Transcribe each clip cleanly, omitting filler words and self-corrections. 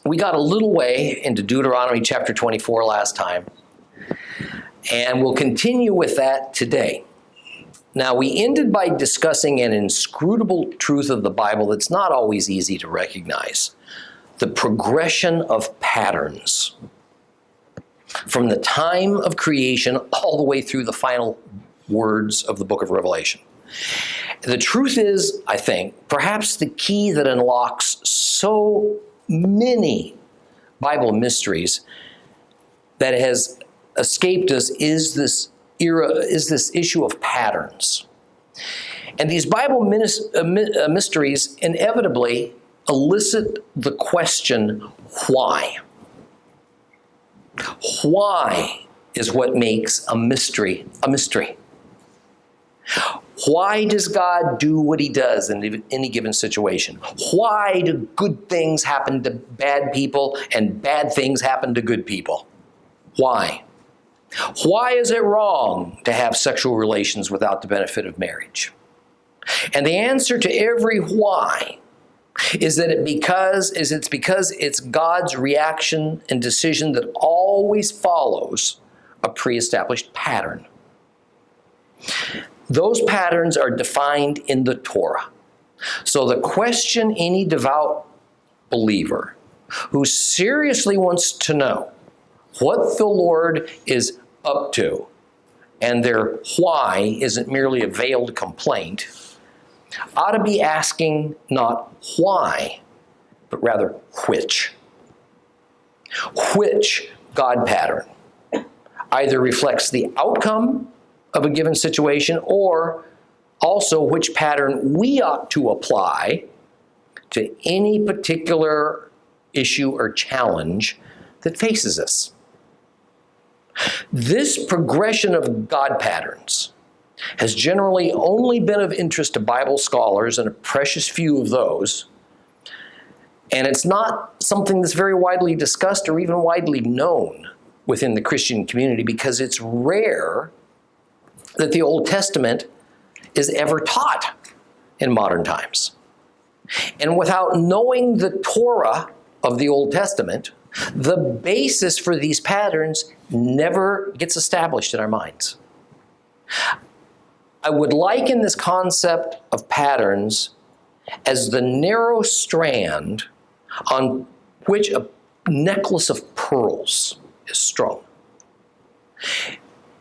We got a little way into Deuteronomy chapter 24 last time, and we'll continue with that today. Now, we ended by discussing an inscrutable truth of the Bible that's not always easy to recognize: the progression of patterns from the time of creation all the way through the final words of the book of Revelation. The truth is, I think, perhaps the key that unlocks so many Bible mysteries that has escaped us is this issue of patterns. And these Bible mysteries inevitably elicit the question, why? Why is what makes a mystery a mystery? Why does God do what he does in any given situation? Why do good things happen to bad people and bad things happen to good people? Why? Why is it wrong to have sexual relations without the benefit of marriage? And the answer to every why is that it's because it's God's reaction and decision that always follows a pre-established pattern. Those patterns are defined in the Torah. So the question any devout believer who seriously wants to know what the Lord is up to, and their why isn't merely a veiled complaint, ought to be asking not why, but rather which. Which God pattern either reflects the outcome of a given situation, or also which pattern we ought to apply to any particular issue or challenge that faces us. This progression of God patterns has generally only been of interest to Bible scholars, and a precious few of those. And it's not something that's very widely discussed or even widely known within the Christian community, because it's rare that the Old Testament is ever taught in modern times. And without knowing the Torah of the Old Testament, the basis for these patterns never gets established in our minds. I would liken this concept of patterns as the narrow strand on which a necklace of pearls is strung.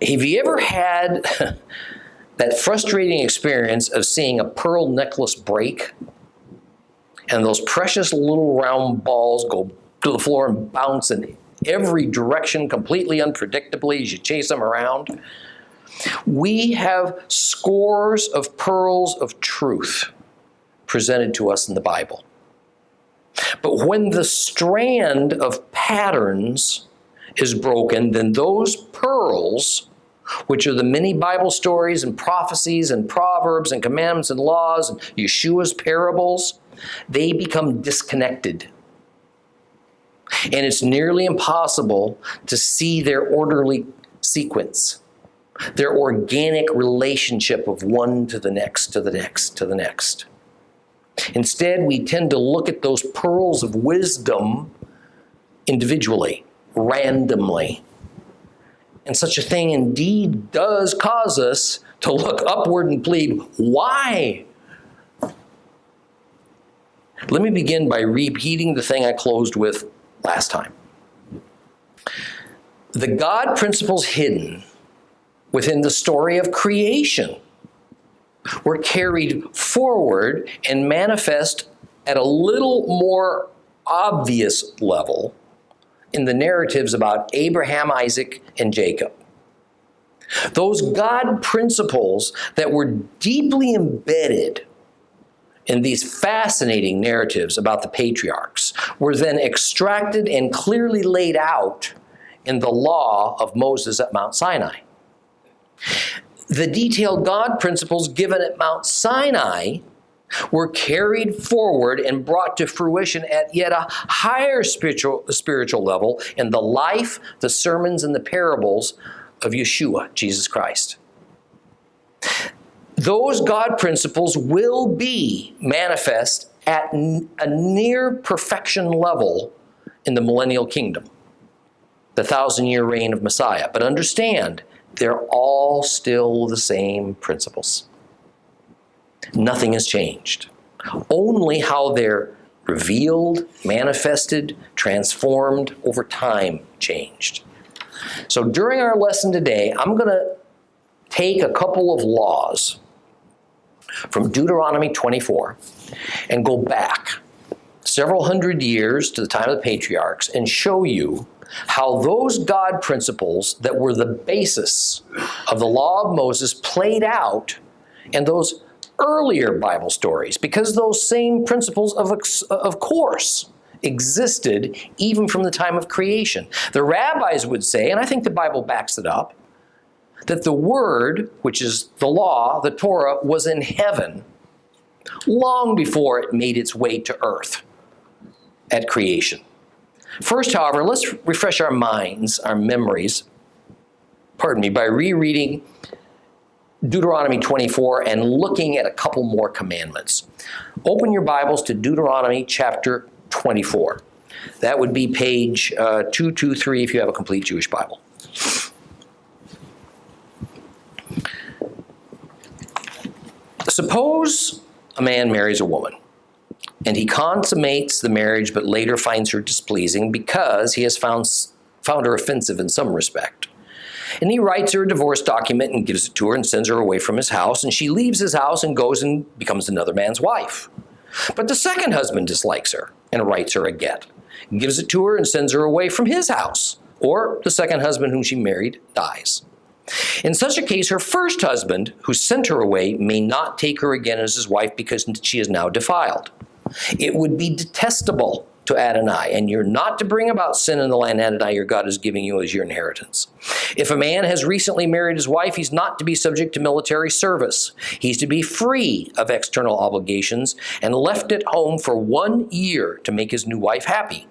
Have you ever had that frustrating experience of seeing a pearl necklace break and those precious little round balls go to the floor and bounce in every direction completely unpredictably as you chase them around? We have scores of pearls of truth presented to us in the Bible. But when the strand of patterns is broken, then those pearls, which are the many Bible stories and prophecies and proverbs and commandments and laws and Yeshua's parables, they become disconnected. And it's nearly impossible to see their orderly sequence, their organic relationship of one to the next, to the next, to the next. Instead, we tend to look at those pearls of wisdom individually, randomly. And such a thing indeed does cause us to look upward and plead, why? Let me begin by repeating the thing I closed with last time. The God principles hidden within the story of creation were carried forward and manifest at a little more obvious level in the narratives about Abraham, Isaac, and Jacob. Those God principles that were deeply embedded in these fascinating narratives about the patriarchs were then extracted and clearly laid out in the law of Moses at Mount Sinai. The detailed God principles given at Mount Sinai were carried forward and brought to fruition at yet a higher spiritual level in the life, the sermons, and the parables of Yeshua, Jesus Christ. Those God principles will be manifest at a near perfection level in the millennial kingdom, the 1,000-year reign of Messiah. But understand, they're all still the same principles. Nothing has changed. Only how they're revealed, manifested, transformed over time changed. So during our lesson today, I'm going to take a couple of laws from Deuteronomy 24 and go back several hundred years to the time of the patriarchs and show you how those God principles that were the basis of the law of Moses played out in those earlier Bible stories, because those same principles, of course, existed even from the time of creation. The rabbis would say, and I think the Bible backs it up, that the Word, which is the law, the Torah, was in heaven long before it made its way to earth at creation. First, however, let's refresh our minds, our memories, by rereading Deuteronomy 24 and looking at a couple more commandments. Open your Bibles to Deuteronomy chapter 24. That would be page 223 if you have a complete Jewish Bible. Suppose a man marries a woman, and he consummates the marriage but later finds her displeasing because he has found her offensive in some respect. And he writes her a divorce document and gives it to her and sends her away from his house, and she leaves his house and goes and becomes another man's wife. But the second husband dislikes her and writes her a get, gives it to her and sends her away from his house, or the second husband whom she married dies. In such a case, her first husband, who sent her away, may not take her again as his wife because she is now defiled. It would be detestable to Adonai, and you're not to bring about sin in the land Adonai your God is giving you as your inheritance. If a man has recently married his wife, he's not to be subject to military service. He's to be free of external obligations and left at home for 1 year to make his new wife happy.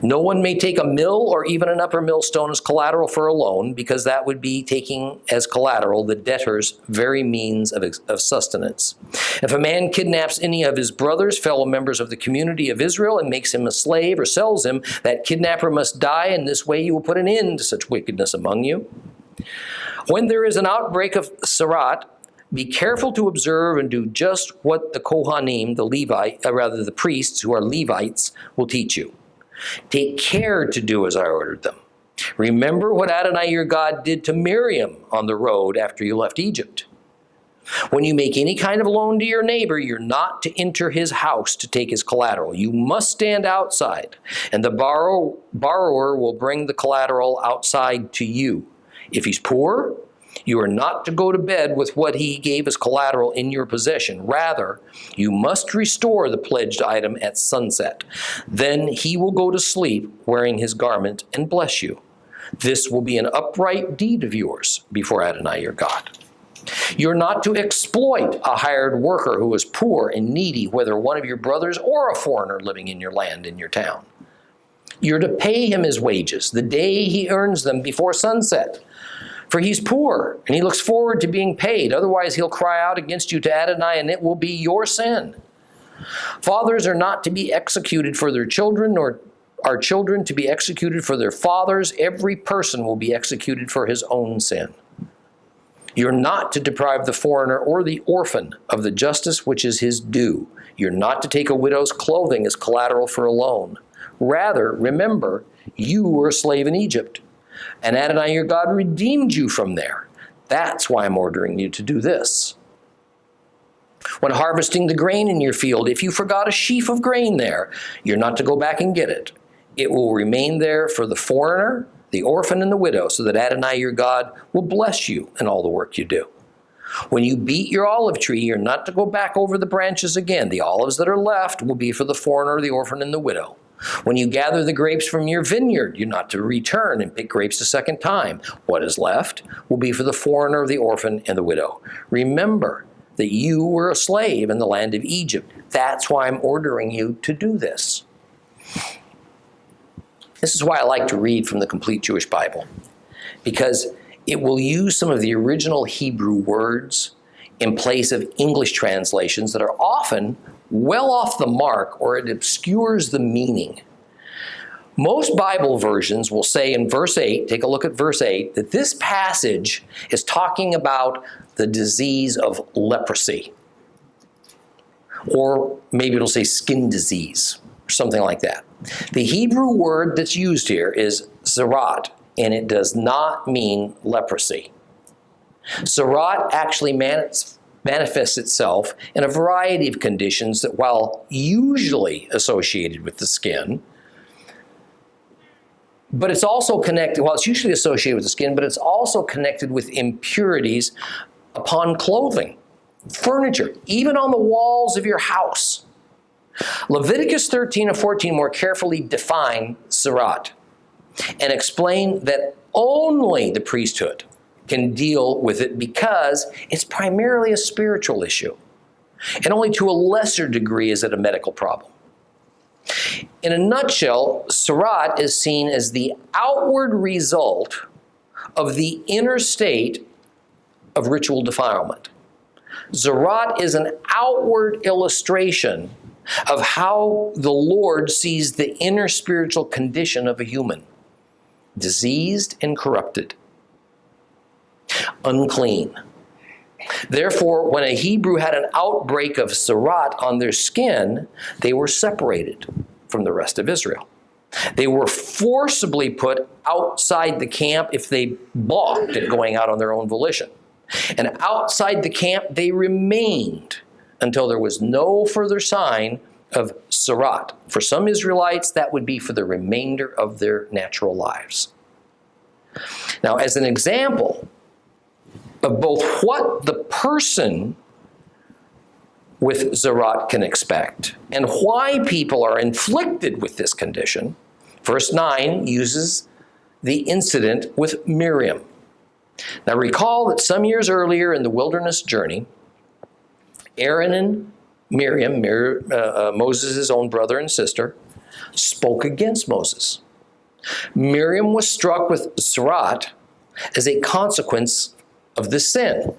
No one may take a mill or even an upper millstone as collateral for a loan, because that would be taking as collateral the debtor's very means of sustenance. If a man kidnaps any of his brothers, fellow members of the community of Israel, and makes him a slave or sells him, that kidnapper must die, and this way you will put an end to such wickedness among you. When there is an outbreak of Sarat, be careful to observe and do just what the Kohanim, the priests who are Levites, will teach you. Take care to do as I ordered them. Remember what Adonai your God did to Miriam on the road after you left Egypt. When you make any kind of loan to your neighbor, you're not to enter his house to take his collateral. You must stand outside, and the borrower will bring the collateral outside to you. If he's poor, you are not to go to bed with what he gave as collateral in your possession. Rather, you must restore the pledged item at sunset. Then he will go to sleep wearing his garment and bless you. This will be an upright deed of yours before Adonai your God. You're not to exploit a hired worker who is poor and needy, whether one of your brothers or a foreigner living in your land, in your town. You're to pay him his wages the day he earns them before sunset. For he's poor, and he looks forward to being paid. Otherwise, he'll cry out against you to Adonai, and it will be your sin. Fathers are not to be executed for their children, nor are children to be executed for their fathers. Every person will be executed for his own sin. You're not to deprive the foreigner or the orphan of the justice which is his due. You're not to take a widow's clothing as collateral for a loan. Rather, remember, you were a slave in Egypt, and Adonai your God redeemed you from there. That's why I'm ordering you to do this. When harvesting the grain in your field, if you forgot a sheaf of grain there, you're not to go back and get it. It will remain there for the foreigner, the orphan, and the widow, so that Adonai your God will bless you in all the work you do. When you beat your olive tree, you're not to go back over the branches again. The olives that are left will be for the foreigner, the orphan, and the widow. When you gather the grapes from your vineyard, you're not to return and pick grapes a second time. What is left will be for the foreigner, the orphan, and the widow. Remember that you were a slave in the land of Egypt. That's why I'm ordering you to do this. This is why I like to read from the Complete Jewish Bible, because it will use some of the original Hebrew words in place of English translations that are often well off the mark, or it obscures the meaning. Most Bible versions will say in verse 8, take a look at verse 8, that this passage is talking about the disease of leprosy. Or maybe it'll say skin disease, or something like that. The Hebrew word that's used here is zarat, and it does not mean leprosy. Zarat actually manifests itself in a variety of conditions that, while usually associated with the skin, but it's also connected, well, it's usually associated with the skin, but it's also connected with impurities upon clothing, furniture, even on the walls of your house. Leviticus 13 and 14 more carefully define zarat and explain that only the priesthood can deal with it because it's primarily a spiritual issue, and only to a lesser degree is it a medical problem. In a nutshell, zarat is seen as the outward result of the inner state of ritual defilement. Zarat is an outward illustration of how the Lord sees the inner spiritual condition of a human, diseased and corrupted, unclean. Therefore, when a Hebrew had an outbreak of zarat on their skin, they were separated from the rest of Israel. They were forcibly put outside the camp if they balked at going out on their own volition. And outside the camp, they remained until there was no further sign of zarat. For some Israelites, that would be for the remainder of their natural lives. Now, as an example of both what the person with zarat can expect and why people are inflicted with this condition, verse 9 uses the incident with Miriam. Now recall that some years earlier in the wilderness journey, Aaron and Miriam, Moses' own brother and sister, spoke against Moses. Miriam was struck with zarat as a consequence of this sin.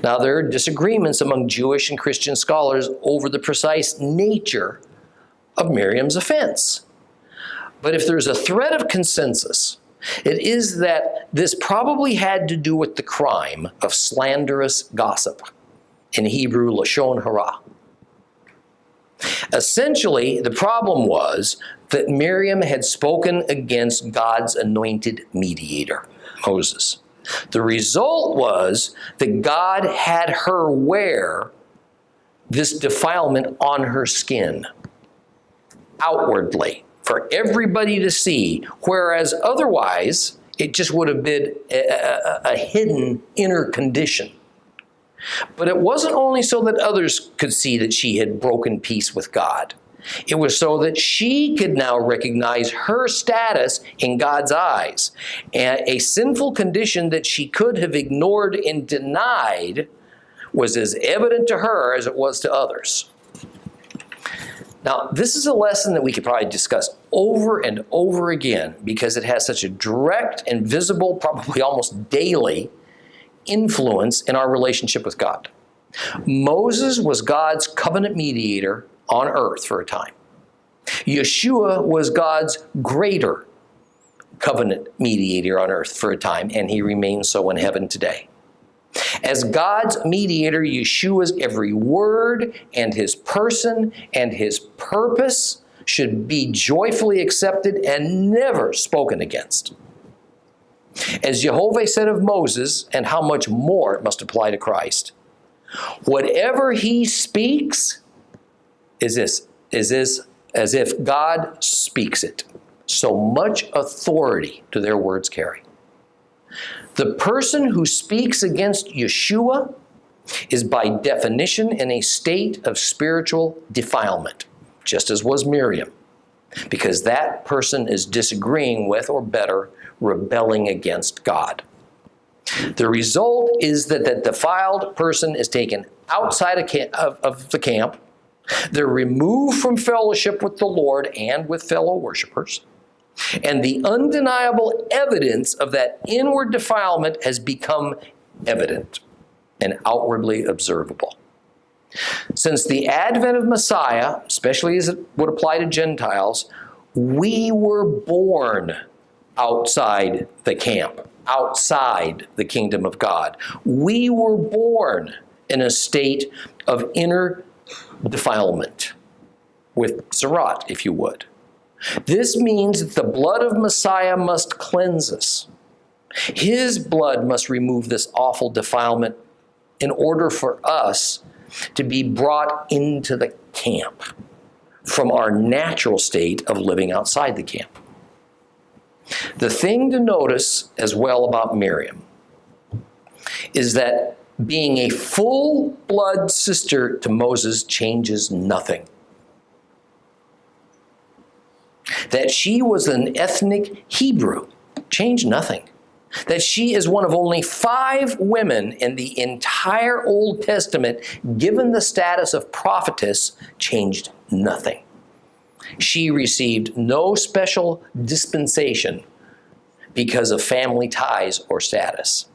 Now, there are disagreements among Jewish and Christian scholars over the precise nature of Miriam's offense. But if there's a thread of consensus, it is that this probably had to do with the crime of slanderous gossip, in Hebrew, lashon hara. Essentially, the problem was that Miriam had spoken against God's anointed mediator, Moses. The result was that God had her wear this defilement on her skin, outwardly, for everybody to see, whereas otherwise it just would have been a hidden inner condition. But it wasn't only so that others could see that she had broken peace with God. It was so that she could now recognize her status in God's eyes. And a sinful condition that she could have ignored and denied was as evident to her as it was to others. Now, this is a lesson that we could probably discuss over and over again because it has such a direct and visible, probably almost daily, influence in our relationship with God. Moses was God's covenant mediator on earth for a time. Yeshua was God's greater covenant mediator on earth for a time, and he remains so in heaven today. As God's mediator, Yeshua's every word and his person and his purpose should be joyfully accepted and never spoken against. As Jehovah said of Moses, and how much more it must apply to Christ, whatever he speaks is as if God speaks it. So much authority do their words carry. The person who speaks against Yeshua is by definition in a state of spiritual defilement, just as was Miriam, because that person is disagreeing with, or better, rebelling against God. The result is that the defiled person is taken outside of the camp. They're removed from fellowship with the Lord and with fellow worshipers. And the undeniable evidence of that inward defilement has become evident and outwardly observable. Since the advent of Messiah, especially as it would apply to Gentiles, We were born outside the camp, outside the kingdom of God. We were born in a state of inner defilement, with Sarat, if you would. This means that the blood of Messiah must cleanse us. His blood must remove this awful defilement in order for us to be brought into the camp from our natural state of living outside the camp. The thing to notice as well about Miriam is that being a full-blood sister to Moses changes nothing. That she was an ethnic Hebrew changed nothing. That she is one of only 5 women in the entire Old Testament given the status of prophetess changed nothing. She received no special dispensation because of family ties or status.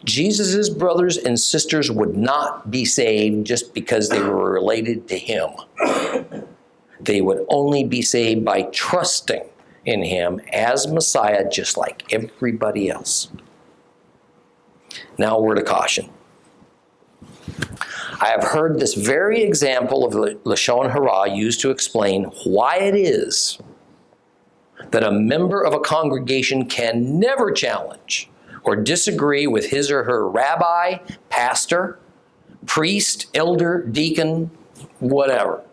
Jesus' brothers and sisters would not be saved just because they were related to him. They would only be saved by trusting in him as Messiah, just like everybody else. Now, a word of caution. I have heard this very example of Lashon Hara used to explain why it is that a member of a congregation can never challenge or disagree with his or her rabbi, pastor, priest, elder, deacon, whatever.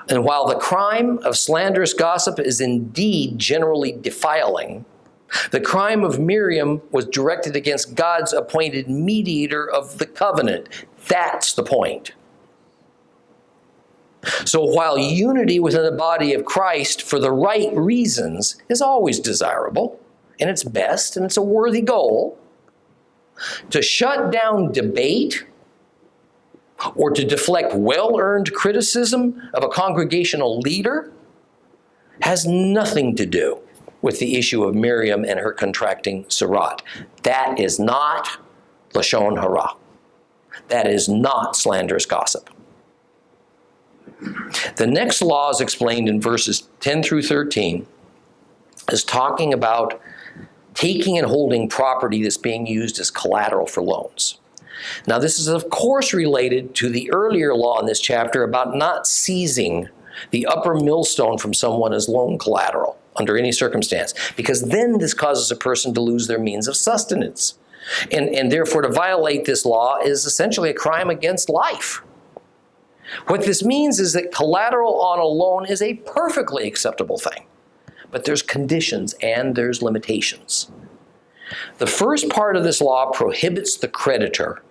And while the crime of slanderous gossip is indeed generally defiling, the crime of Miriam was directed against God's appointed mediator of the covenant. That's the point. So while unity within the body of Christ for the right reasons is always desirable, and it's best, and it's a worthy goal, to shut down debate or to deflect well-earned criticism of a congregational leader has nothing to do with the issue of Miriam and her contracting Sarat. That is not Lashon Hara. That is not slanderous gossip. The next law is explained in verses 10 through 13 is talking about taking and holding property that's being used as collateral for loans. Now, this is, of course, related to the earlier law in this chapter about not seizing the upper millstone from someone as loan collateral under any circumstance, because then this causes a person to lose their means of sustenance. And therefore, to violate this law is essentially a crime against life. What this means is that collateral on a loan is a perfectly acceptable thing, but there's conditions and there's limitations. The first part of this law prohibits the creditor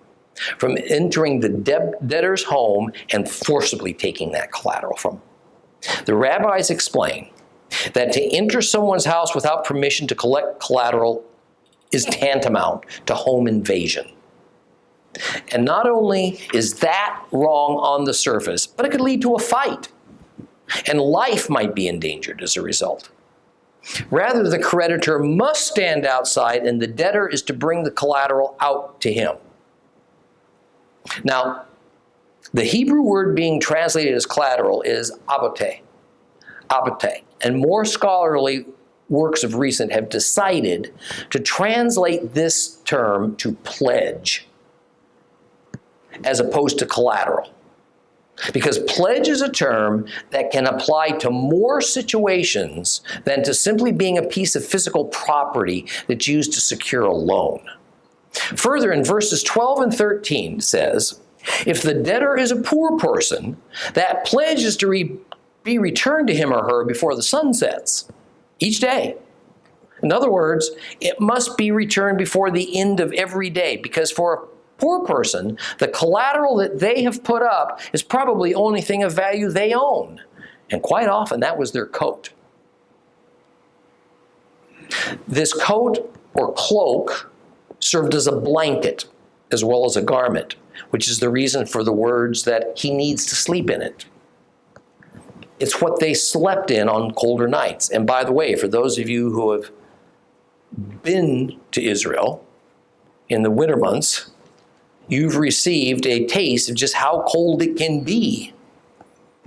from entering the debtor's home and forcibly taking that collateral from him. The rabbis explain that to enter someone's house without permission to collect collateral is tantamount to home invasion. And not only is that wrong on the surface, but it could lead to a fight, and life might be endangered as a result. Rather, the creditor must stand outside, and the debtor is to bring the collateral out to him. Now, the Hebrew word being translated as collateral is abote, and more scholarly works of recent have decided to translate this term to pledge as opposed to collateral. Because pledge is a term that can apply to more situations than to simply being a piece of physical property that's used to secure a loan. Further, in verses 12 and 13 says, if the debtor is a poor person, that pledge is to be returned to him or her before the sun sets each day. In other words, it must be returned before the end of every day, because for a poor person, the collateral that they have put up is probably the only thing of value they own. And quite often that was their coat. This coat or cloak served as a blanket as well as a garment, which is the reason for the words that he needs to sleep in it. It's what they slept in on colder nights. And by the way, for those of you who have been to Israel in the winter months, you've received a taste of just how cold it can be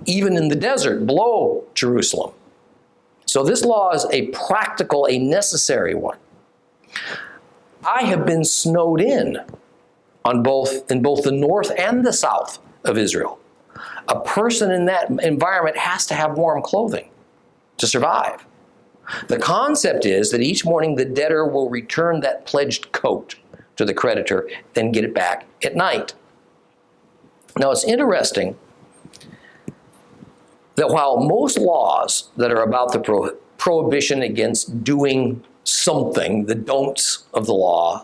even in the desert below Jerusalem. So this law is a practical, a necessary one. I have been snowed in both the north and the south of Israel. A person in that environment has to have warm clothing to survive. The concept is that each morning the debtor will return that pledged coat to the creditor, then get it back at night. Now it's interesting that while most laws that are about the prohibition against doing something, the don'ts of the law,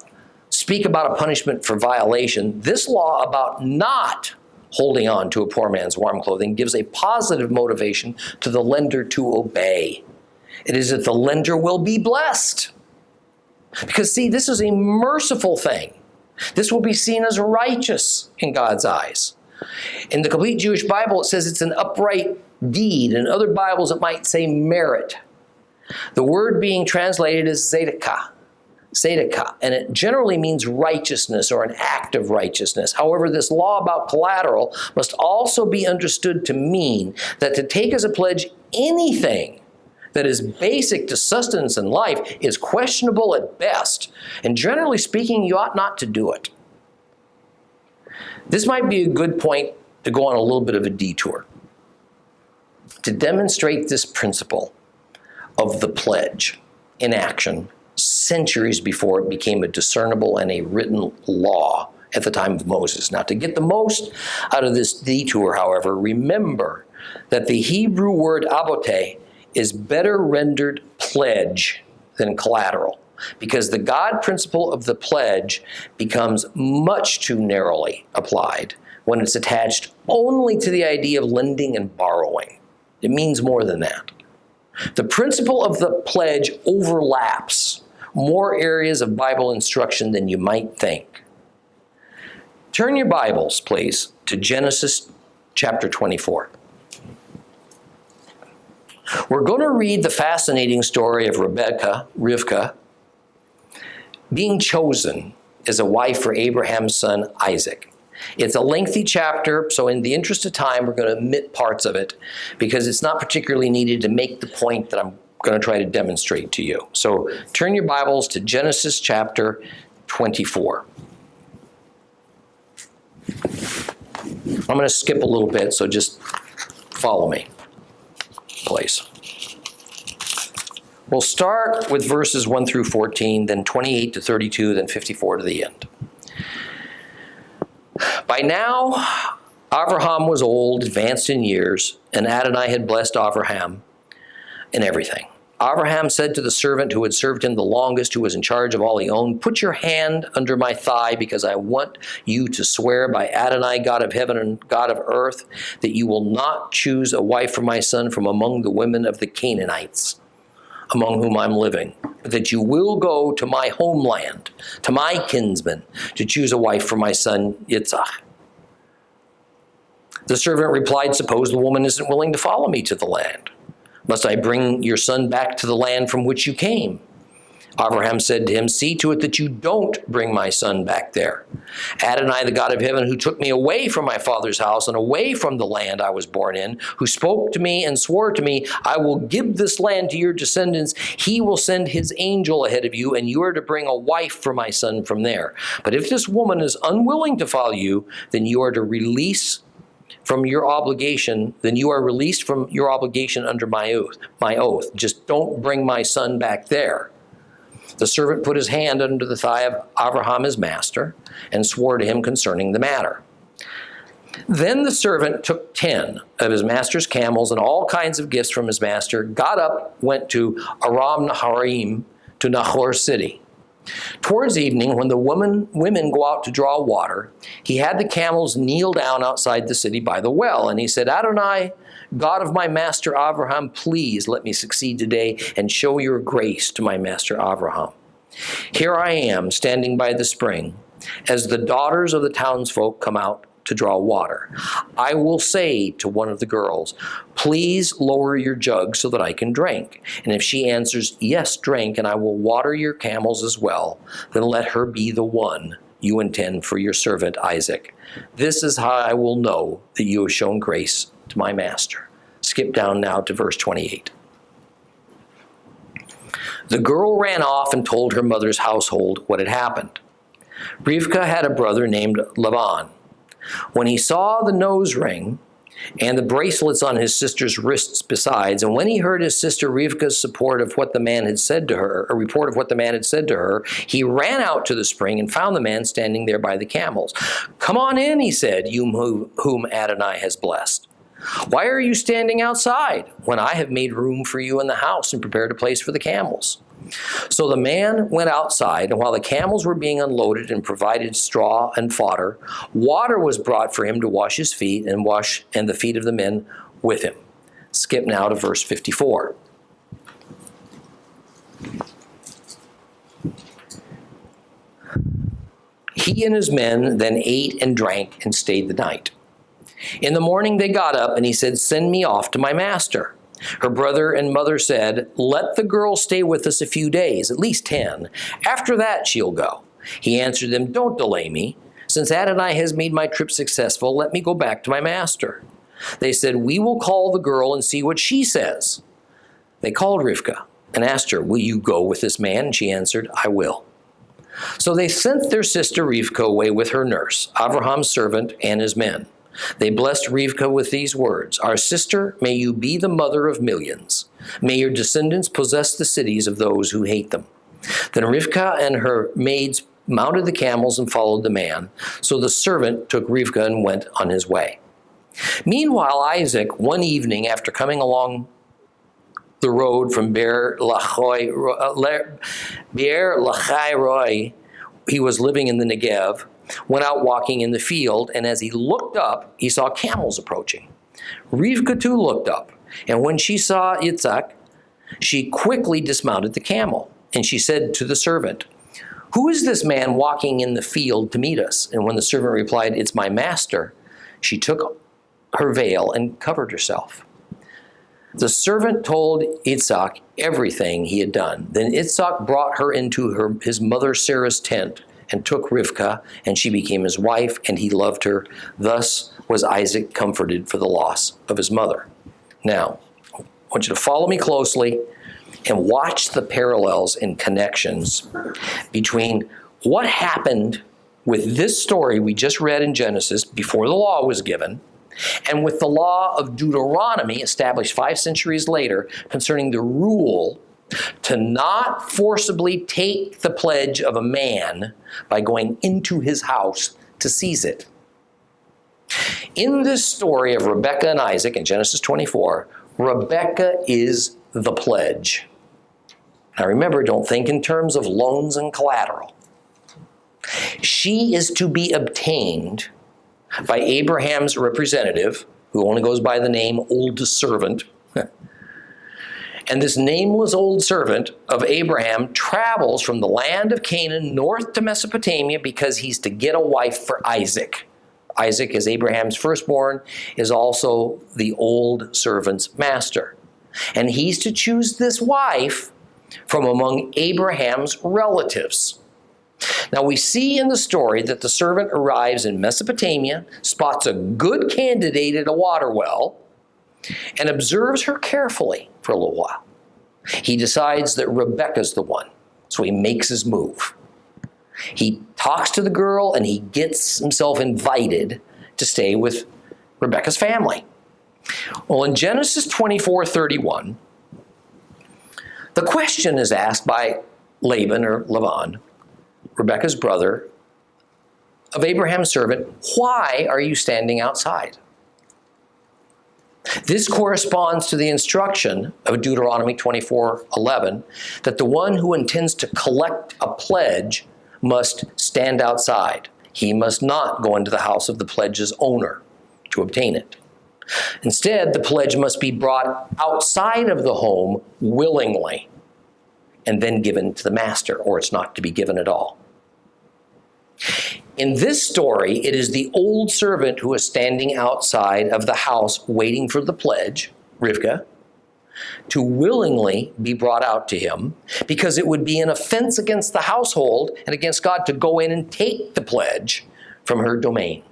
speak about a punishment for violation, this law about not holding on to a poor man's warm clothing gives a positive motivation to the lender to obey. It is that the lender will be blessed. Because see, this is a merciful thing. This will be seen as righteous in God's eyes. In the Complete Jewish Bible, it says it's an upright deed. In other Bibles, it might say merit. The word being translated is tzedakah, and it generally means righteousness or an act of righteousness. However, this law about collateral must also be understood to mean that to take as a pledge anything that is basic to sustenance and life is questionable at best, and generally speaking, you ought not to do it. This might be a good point to go on a little bit of a detour to demonstrate this principle of the pledge in action centuries before it became a discernible and a written law at the time of Moses. Now, to get the most out of this detour, however, remember that the Hebrew word abote is better rendered pledge than collateral, because the God principle of the pledge becomes much too narrowly applied when it's attached only to the idea of lending and borrowing. It means more than that. The principle of the pledge overlaps more areas of Bible instruction than you might think. Turn your Bibles, please, to Genesis chapter 24. We're going to read the fascinating story of Rivka, being chosen as a wife for Abraham's son Isaac. It's a lengthy chapter, so in the interest of time, we're going to omit parts of it because it's not particularly needed to make the point that I'm going to try to demonstrate to you. So turn your Bibles to Genesis chapter 24. I'm going to skip a little bit, so just follow me, please. We'll start with verses 1 through 14, then 28 to 32, then 54 to the end. By now, Abraham was old, advanced in years, and Adonai had blessed Abraham in everything. Abraham said to the servant who had served him the longest, who was in charge of all he owned, "Put your hand under my thigh, because I want you to swear by Adonai, God of heaven and God of earth, that you will not choose a wife for my son from among the women of the Canaanites, among whom I'm living, but that you will go to my homeland, to my kinsmen, to choose a wife for my son Yitzhak." The servant replied, "Suppose the woman isn't willing to follow me to the land. Must I bring your son back to the land from which you came?" Abraham said to him, "See to it that you don't bring my son back there. Adonai, the God of heaven, who took me away from my father's house and away from the land I was born in, who spoke to me and swore to me, 'I will give this land to your descendants,' he will send his angel ahead of you, and you are to bring a wife for my son from there. But if this woman is unwilling to follow you, then you are to release from your obligation, then you are released from your obligation under my oath. Just don't bring my son back there." The servant put his hand under the thigh of Abraham his master and swore to him concerning the matter. Then the servant took 10 of his master's camels and all kinds of gifts from his master, got up, went to Aram Naharaim, to Nahor's city. Towards evening, when the women go out to draw water, he had the camels kneel down outside the city by the well, and he said, "Adonai, God of my master Abraham, please let me succeed today and show your grace to my master Abraham. Here I am, standing by the spring, as the daughters of the townsfolk come out to draw water. I will say to one of the girls, 'Please lower your jug so that I can drink.' And if she answers, 'Yes, drink, and I will water your camels as well,' then let her be the one you intend for your servant Isaac. This is how I will know that you have shown grace to my master. Skip down now to verse 28. The girl ran off and told her mother's household what had happened. Rivkah had a brother named Laban. When he saw the nose ring and the bracelets on his sister's wrists besides, and when he heard his sister Rivkah's report of what the man had said to her, he ran out to the spring and found the man standing there by the camels. "Come on in," he said, "you whom Adonai has blessed. Why are you standing outside when I have made room for you in the house and prepared a place for the camels?" So the man went outside, and while the camels were being unloaded and provided straw and fodder, water was brought for him to wash his feet and the feet of the men with him. Skip now to verse 54. He and his men then ate and drank and stayed the night. In the morning they got up, and he said, "Send me off to my master." Her brother and mother said, "Let the girl stay with us a few days, at least 10. After that she'll go." He answered them, "Don't delay me. Since Adonai has made my trip successful, let me go back to my master." They said, "We will call the girl and see what she says." They called Rivkah and asked her, "Will you go with this man?" And she answered, "I will." So they sent their sister Rivkah away with her nurse, Abraham's servant, and his men. They blessed Rivkah with these words, "Our sister, may you be the mother of millions. May your descendants possess the cities of those who hate them." Then Rivkah and her maids mounted the camels and followed the man. So the servant took Rivkah and went on his way. Meanwhile, Isaac, one evening after coming along the road from Beer Lahai Roi, he was living in the Negev, went out walking in the field, and as he looked up, he saw camels approaching. Rivkah too looked up, and when she saw Yitzhak, she quickly dismounted the camel, and she said to the servant, "Who is this man walking in the field to meet us?" And when the servant replied, "It's my master," she took her veil and covered herself. The servant told Yitzhak everything he had done. Then Yitzhak brought her into his mother Sarah's tent, and took Rivkah, and she became his wife, and he loved her. Thus was Isaac comforted for the loss of his mother. Now, I want you to follow me closely and watch the parallels and connections between what happened with this story we just read in Genesis before the law was given, and with the law of Deuteronomy established 5 centuries later concerning the rule to not forcibly take the pledge of a man by going into his house to seize it. In this story of Rebekah and Isaac in Genesis 24, Rebekah is the pledge. Now remember, don't think in terms of loans and collateral. She is to be obtained by Abraham's representative, who only goes by the name oldest servant. And this nameless old servant of Abraham travels from the land of Canaan north to Mesopotamia because he's to get a wife for Isaac. Isaac, as Abraham's firstborn, is also the old servant's master. And he's to choose this wife from among Abraham's relatives. Now we see in the story that the servant arrives in Mesopotamia, spots a good candidate at a water well, and observes her carefully for a little while. He decides that Rebekah's the one, so he makes his move. He talks to the girl, and he gets himself invited to stay with Rebekah's family. Well, in Genesis 24:31, the question is asked by Laban, Rebekah's brother, of Abraham's servant, "Why are you standing outside?" This corresponds to the instruction of Deuteronomy 24:11 that the one who intends to collect a pledge must stand outside. He must not go into the house of the pledge's owner to obtain it. Instead, the pledge must be brought outside of the home willingly and then given to the master, or it's not to be given at all. In this story, it is the old servant who is standing outside of the house waiting for the pledge, Rivkah, to willingly be brought out to him, because it would be an offense against the household and against God to go in and take the pledge from her domain.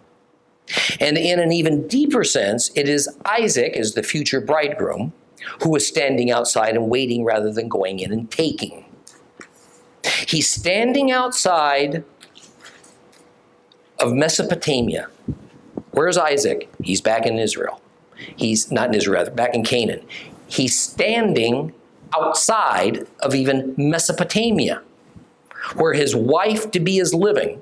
And in an even deeper sense, it is Isaac, as the future bridegroom, who is standing outside and waiting rather than going in and taking. He's standing outside of Mesopotamia. Where's Isaac? He's back in Israel. He's not in Israel, back in Canaan. He's standing outside of even Mesopotamia, where his wife-to-be is living,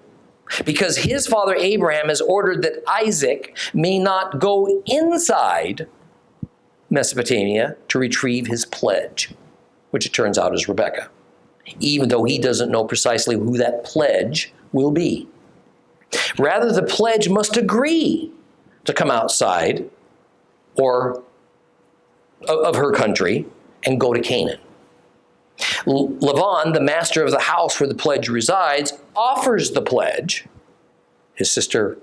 because his father Abraham has ordered that Isaac may not go inside Mesopotamia to retrieve his pledge, which it turns out is Rebekah, even though he doesn't know precisely who that pledge will be. Rather, the pledge must agree to come outside or of her country and go to Canaan. Laban, the master of the house where the pledge resides, offers the pledge, his sister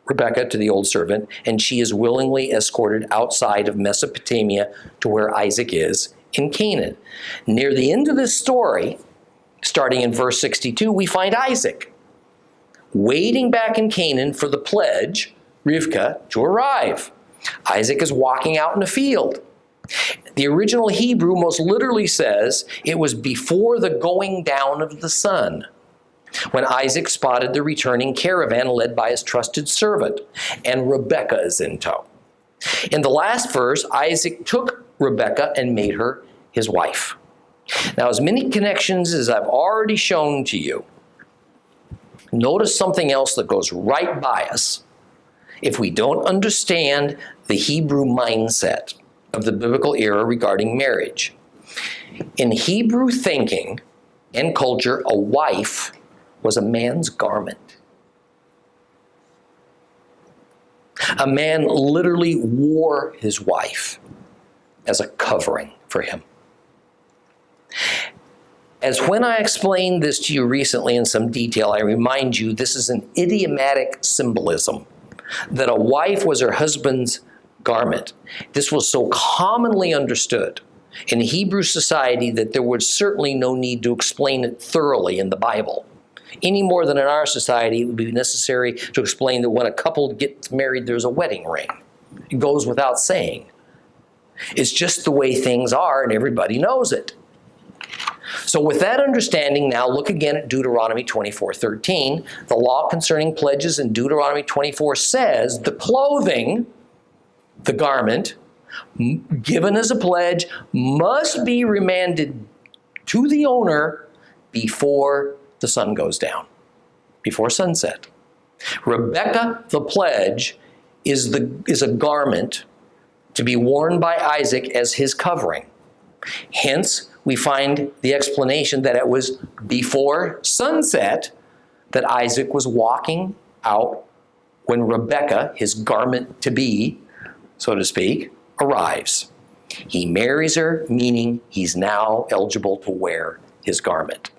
Rebekah, to the old servant, and she is willingly escorted outside of Mesopotamia to where Isaac is in Canaan. Near the end of this story, starting in verse 62, we find Isaac waiting back in Canaan for the pledge, Rivkah, to arrive. Isaac is walking out in a field. The original Hebrew most literally says it was before the going down of the sun, when Isaac spotted the returning caravan led by his trusted servant, and Rebekah is in tow. In the last verse, Isaac took Rebekah and made her his wife. Now, as many connections as I've already shown to you, notice something else that goes right by us if we don't understand the Hebrew mindset of the biblical era regarding marriage. In Hebrew thinking and culture, a wife was a man's garment. A man literally wore his wife as a covering for him. As when I explained this to you recently in some detail, I remind you this is an idiomatic symbolism, that a wife was her husband's garment. This was so commonly understood in Hebrew society that there was certainly no need to explain it thoroughly in the Bible. Any more than in our society, it would be necessary to explain that when a couple gets married, there's a wedding ring. It goes without saying. It's just the way things are, and everybody knows it. So with that understanding, now look again at Deuteronomy 24:13. The law concerning pledges in Deuteronomy 24 says the clothing, the garment, given as a pledge, must be remanded to the owner before the sun goes down, before sunset. Rebekah, the pledge, is a garment to be worn by Isaac as his covering. Hence, we find the explanation that it was before sunset that Isaac was walking out when Rebekah, his garment-to-be, so to speak, arrives. He marries her, meaning he's now eligible to wear his garment.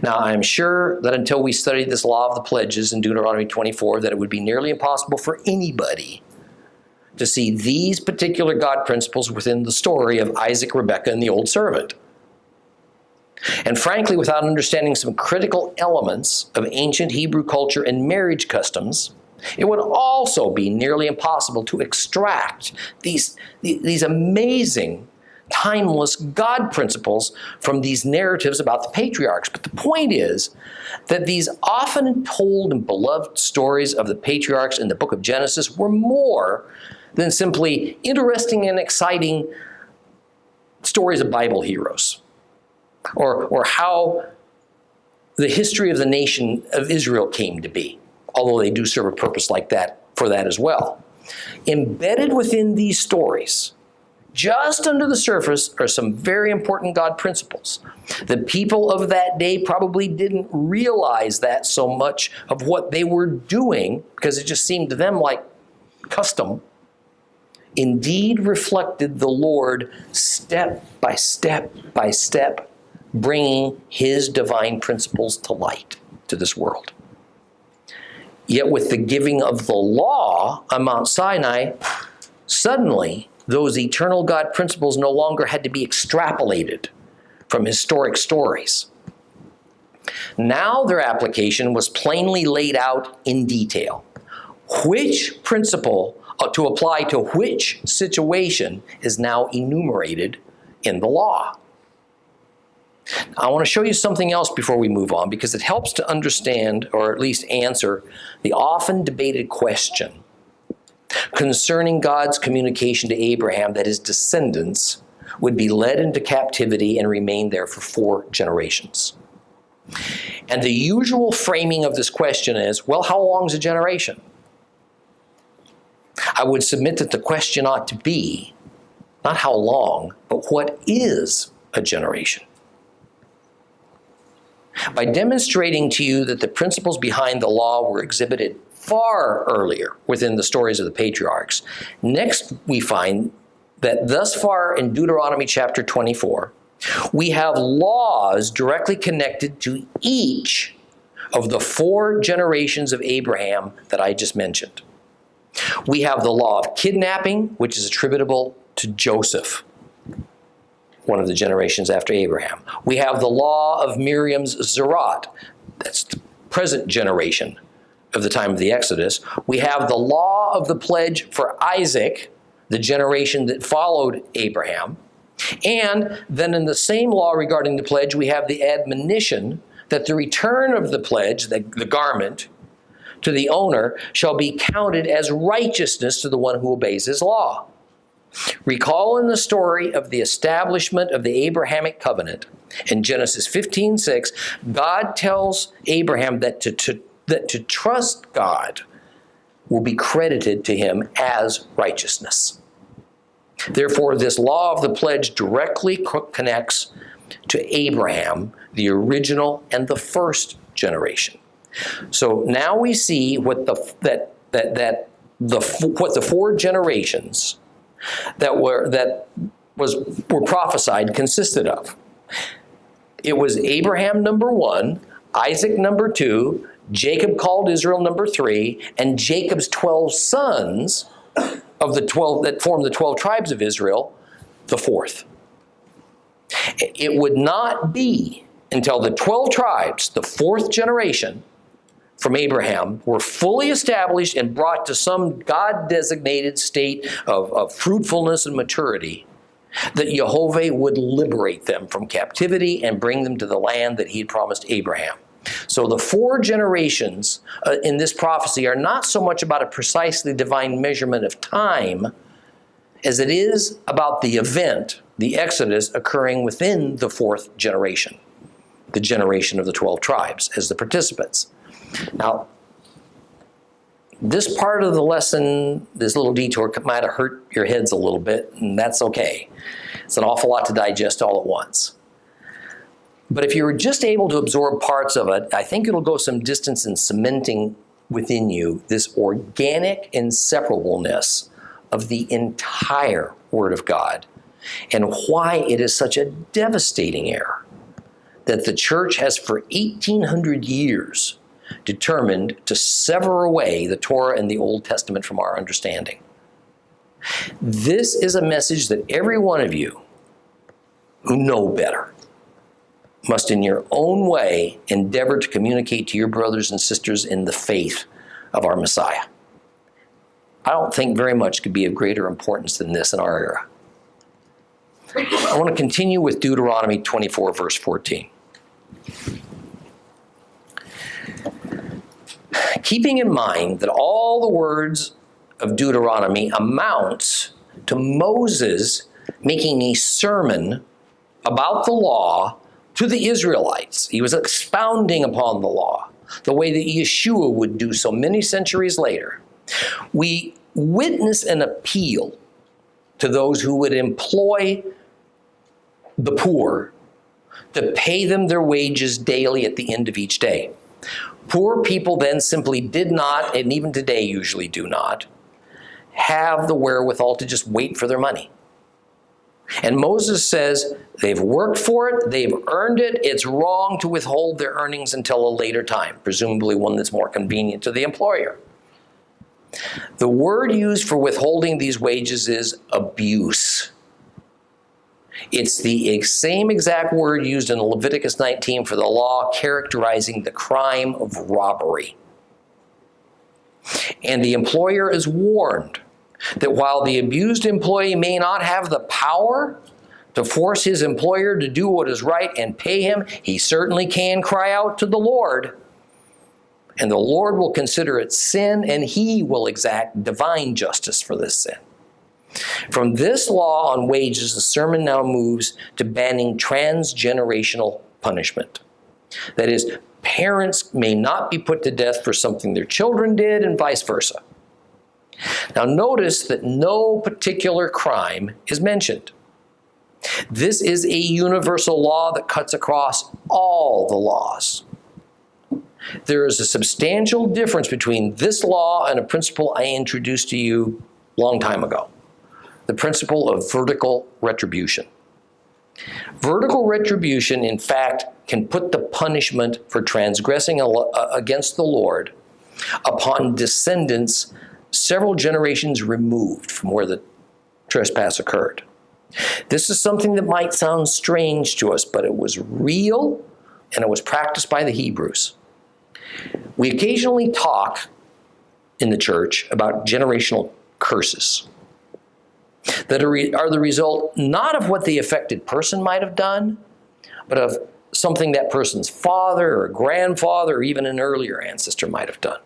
Now, I'm sure that until we studied this law of the pledges in Deuteronomy 24, that it would be nearly impossible for anybody to see these particular God principles within the story of Isaac, Rebekah, and the old servant. And frankly, without understanding some critical elements of ancient Hebrew culture and marriage customs, it would also be nearly impossible to extract these amazing, timeless God principles from these narratives about the patriarchs. But the point is that these often told and beloved stories of the patriarchs in the book of Genesis were more than simply interesting and exciting stories of Bible heroes, or how the history of the nation of Israel came to be, although they do serve a purpose like that for that as well. Embedded within these stories, just under the surface, are some very important God principles. The people of that day probably didn't realize that so much of what they were doing, because it just seemed to them like custom, indeed reflected the Lord step by step by step, bringing his divine principles to light to this world. Yet with the giving of the law on Mount Sinai, suddenly those eternal God principles no longer had to be extrapolated from historic stories. Now their application was plainly laid out in detail. which principle to apply to which situation is now enumerated in the law. I want to show you something else before we move on, because it helps to understand, or at least answer, the often debated question concerning God's communication to Abraham that his descendants would be led into captivity and remain there for 4 generations. And the usual framing of this question is, well, how long is a generation? I would submit that the question ought to be not how long, but what is a generation? By demonstrating to you that the principles behind the law were exhibited far earlier within the stories of the patriarchs, next we find that thus far in Deuteronomy chapter 24, we have laws directly connected to each of the 4 generations of Abraham that I just mentioned. We have the law of kidnapping, which is attributable to Joseph, one of the generations after Abraham. We have the law of Miriam's Zerat. That's the present generation of the time of the Exodus. We have the law of the pledge for Isaac, the generation that followed Abraham. And then in the same law regarding the pledge, we have the admonition that the return of the pledge, the garment, to the owner shall be counted as righteousness to the one who obeys his law. Recall in the story of the establishment of the Abrahamic covenant in Genesis 15:6, God tells Abraham that to trust God will be credited to him as righteousness. Therefore, this law of the pledge directly connects to Abraham, the original and the first generation. So now we see what the 4 generations that were prophesied consisted of. It was Abraham number 1, Isaac number 2, Jacob called Israel number 3, and Jacob's 12 sons of the 12 that formed the 12 tribes of Israel, the 4th. It would not be until the 12 tribes, the 4th generation from Abraham, were fully established and brought to some God-designated state of fruitfulness and maturity, that Jehovah would liberate them from captivity and bring them to the land that he had promised Abraham. So the 4 generations in this prophecy are not so much about a precisely divine measurement of time as it is about the event, the Exodus, occurring within the 4th generation, the generation of the 12 tribes as the participants. Now, this part of the lesson, this little detour, might have hurt your heads a little bit, and that's okay. It's an awful lot to digest all at once. But if you were just able to absorb parts of it, I think it'll go some distance in cementing within you this organic inseparableness of the entire Word of God, and why it is such a devastating error that the church has for 1,800 years determined to sever away the Torah and the Old Testament from our understanding. This is a message that every one of you who know better must in your own way endeavor to communicate to your brothers and sisters in the faith of our Messiah. I don't think very much could be of greater importance than this in our era. I want to continue with Deuteronomy 24, verse 14. Keeping in mind that all the words of Deuteronomy amounts to Moses making a sermon about the law to the Israelites. He was expounding upon the law, the way that Yeshua would do so many centuries later. We witness an appeal to those who would employ the poor to pay them their wages daily at the end of each day. Poor people then simply did not, and even today usually do not, have the wherewithal to just wait for their money. And Moses says they've worked for it, they've earned it, it's wrong to withhold their earnings until a later time, presumably one that's more convenient to the employer. The word used for withholding these wages is abuse. It's the same exact word used in Leviticus 19 for the law characterizing the crime of robbery. And the employer is warned that while the abused employee may not have the power to force his employer to do what is right and pay him, he certainly can cry out to the Lord. And the Lord will consider it sin, and he will exact divine justice for this sin. From this law on wages, the sermon now moves to banning transgenerational punishment. That is, parents may not be put to death for something their children did, and vice versa. Now notice that no particular crime is mentioned. This is a universal law that cuts across all the laws. There is a substantial difference between this law and a principle I introduced to you a long time ago. The principle of vertical retribution. Vertical retribution, in fact, can put the punishment for transgressing against the Lord upon descendants several generations removed from where the trespass occurred. This is something that might sound strange to us, but it was real and it was practiced by the Hebrews. We occasionally talk in the church about generational curses that are the result not of what the affected person might have done, but of something that person's father or grandfather or even an earlier ancestor might have done.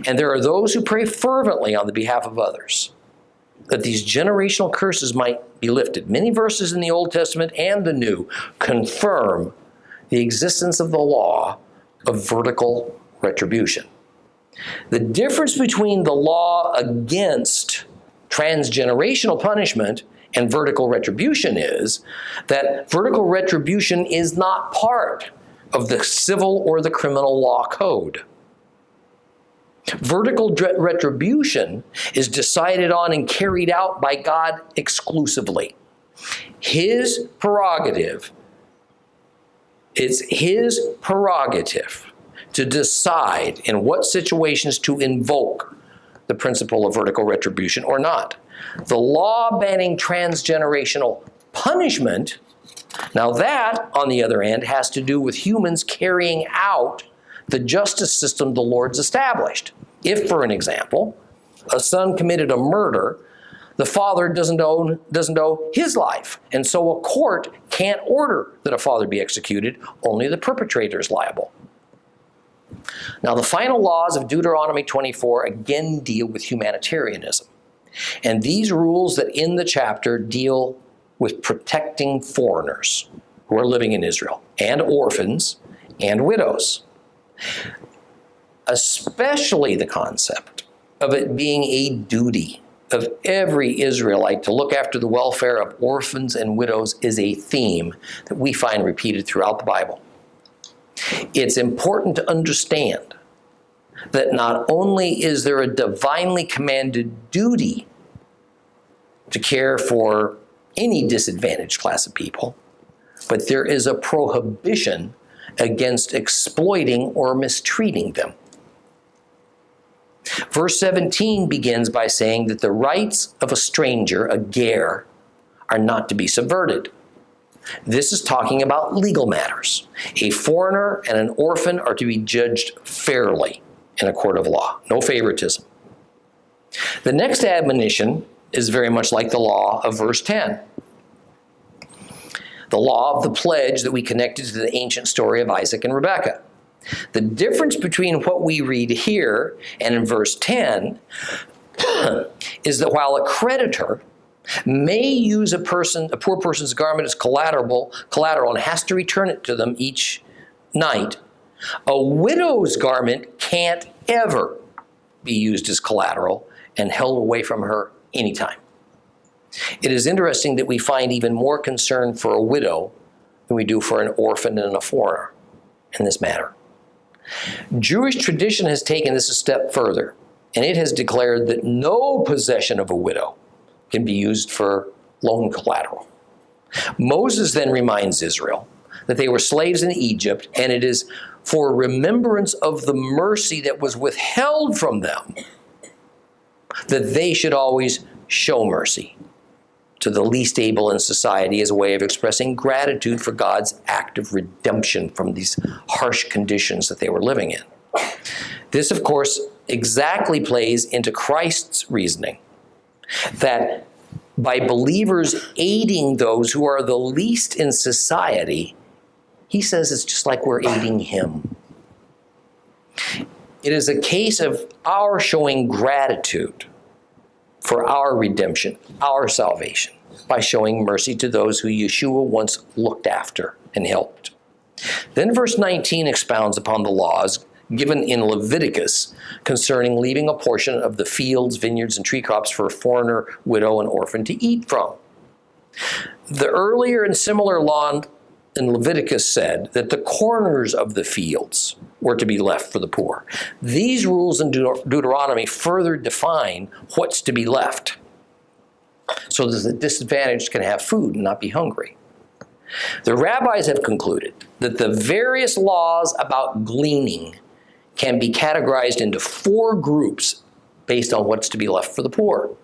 And there are those who pray fervently on the behalf of others that these generational curses might be lifted. Many verses in the Old Testament and the New confirm the existence of the law of vertical retribution. The difference between the law against transgenerational punishment and vertical retribution is that vertical retribution is not part of the civil or the criminal law code. Vertical retribution is decided on and carried out by God exclusively. His prerogative, it's his prerogative to decide in what situations to invoke the principle of vertical retribution or not. The law banning transgenerational punishment, now that, on the other hand, has to do with humans carrying out the justice system the Lord's established. If, for an example, a son committed a murder, the father doesn't owe his life, and so a court can't order that a father be executed, only the perpetrator is liable. Now, the final laws of Deuteronomy 24 again deal with humanitarianism. And these rules that end the chapter deal with protecting foreigners who are living in Israel, and orphans and widows. Especially the concept of it being a duty of every Israelite to look after the welfare of orphans and widows is a theme that we find repeated throughout the Bible. It's important to understand that not only is there a divinely commanded duty to care for any disadvantaged class of people, but there is a prohibition against exploiting or mistreating them. Verse 17 begins by saying that the rights of a stranger, a ger, are not to be subverted. This is talking about legal matters. A foreigner and an orphan are to be judged fairly in a court of law. No favoritism. The next admonition is very much like the law of verse 10. The law of the pledge that we connected to the ancient story of Isaac and Rebekah. The difference between what we read here and in verse 10 is that while a creditor may use a poor person's garment as collateral and has to return it to them each night, a widow's garment can't ever be used as collateral and held away from her anytime. It is interesting that we find even more concern for a widow than we do for an orphan and a foreigner in this matter. Jewish tradition has taken this a step further, and it has declared that no possession of a widow can be used for loan collateral. Moses then reminds Israel that they were slaves in Egypt, and it is for remembrance of the mercy that was withheld from them that they should always show mercy to the least able in society as a way of expressing gratitude for God's act of redemption from these harsh conditions that they were living in. This, of course, exactly plays into Christ's reasoning that by believers aiding those who are the least in society, he says it's just like we're aiding him. It is a case of our showing gratitude for our redemption, our salvation, by showing mercy to those who Yeshua once looked after and helped. Then verse 19 expounds upon the laws given in Leviticus concerning leaving a portion of the fields, vineyards, and tree crops for a foreigner, widow, and orphan to eat from. The earlier and similar law in Leviticus said that the corners of the fields were to be left for the poor. These rules in Deuteronomy further define what's to be left, so that the disadvantaged can have food and not be hungry. The rabbis have concluded that the various laws about gleaning can be categorized into 4 groups based on what's to be left for the poor.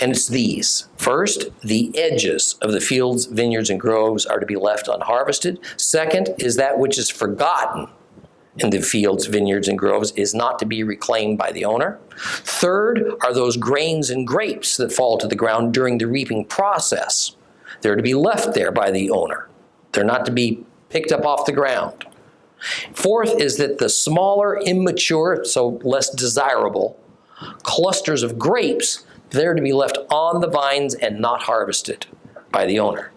And it's these. First, the edges of the fields, vineyards, and groves are to be left unharvested. Second is that which is forgotten in the fields, vineyards, and groves is not to be reclaimed by the owner. Third are those grains and grapes that fall to the ground during the reaping process. They're to be left there by the owner. They're not to be picked up off the ground. Fourth is that the smaller, immature, so less desirable, clusters of grapes, they're to be left on the vines and not harvested by the owner.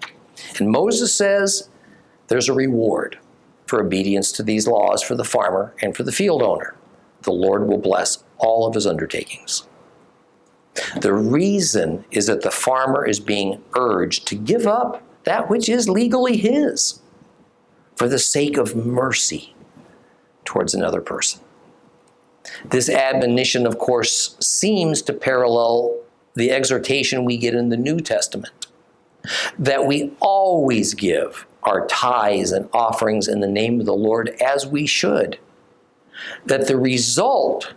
And Moses says there's a reward for obedience to these laws for the farmer and for the field owner. The Lord will bless all of his undertakings. The reason is that the farmer is being urged to give up that which is legally his for the sake of mercy towards another person. This admonition, of course, seems to parallel the exhortation we get in the New Testament, that we always give our tithes and offerings in the name of the Lord as we should. That the result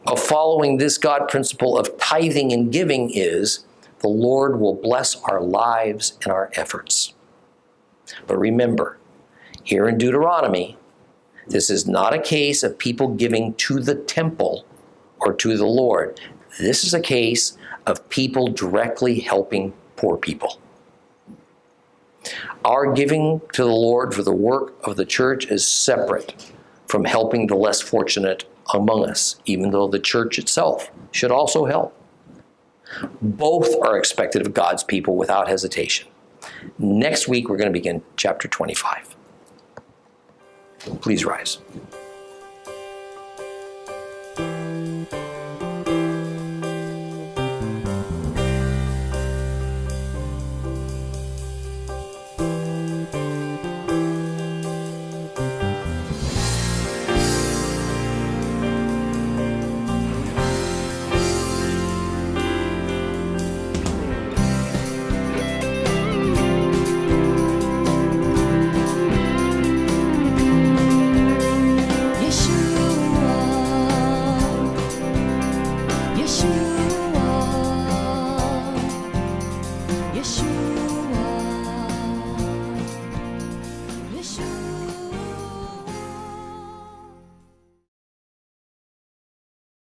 of following this God principle of tithing and giving is the Lord will bless our lives and our efforts. But remember, here in Deuteronomy, this is not a case of people giving to the temple or to the Lord. This is a case of people directly helping poor people. Our giving to the Lord for the work of the church is separate from helping the less fortunate among us, even though the church itself should also help. Both are expected of God's people without hesitation. Next week, we're going to begin chapter 25. Please rise. Yeshua.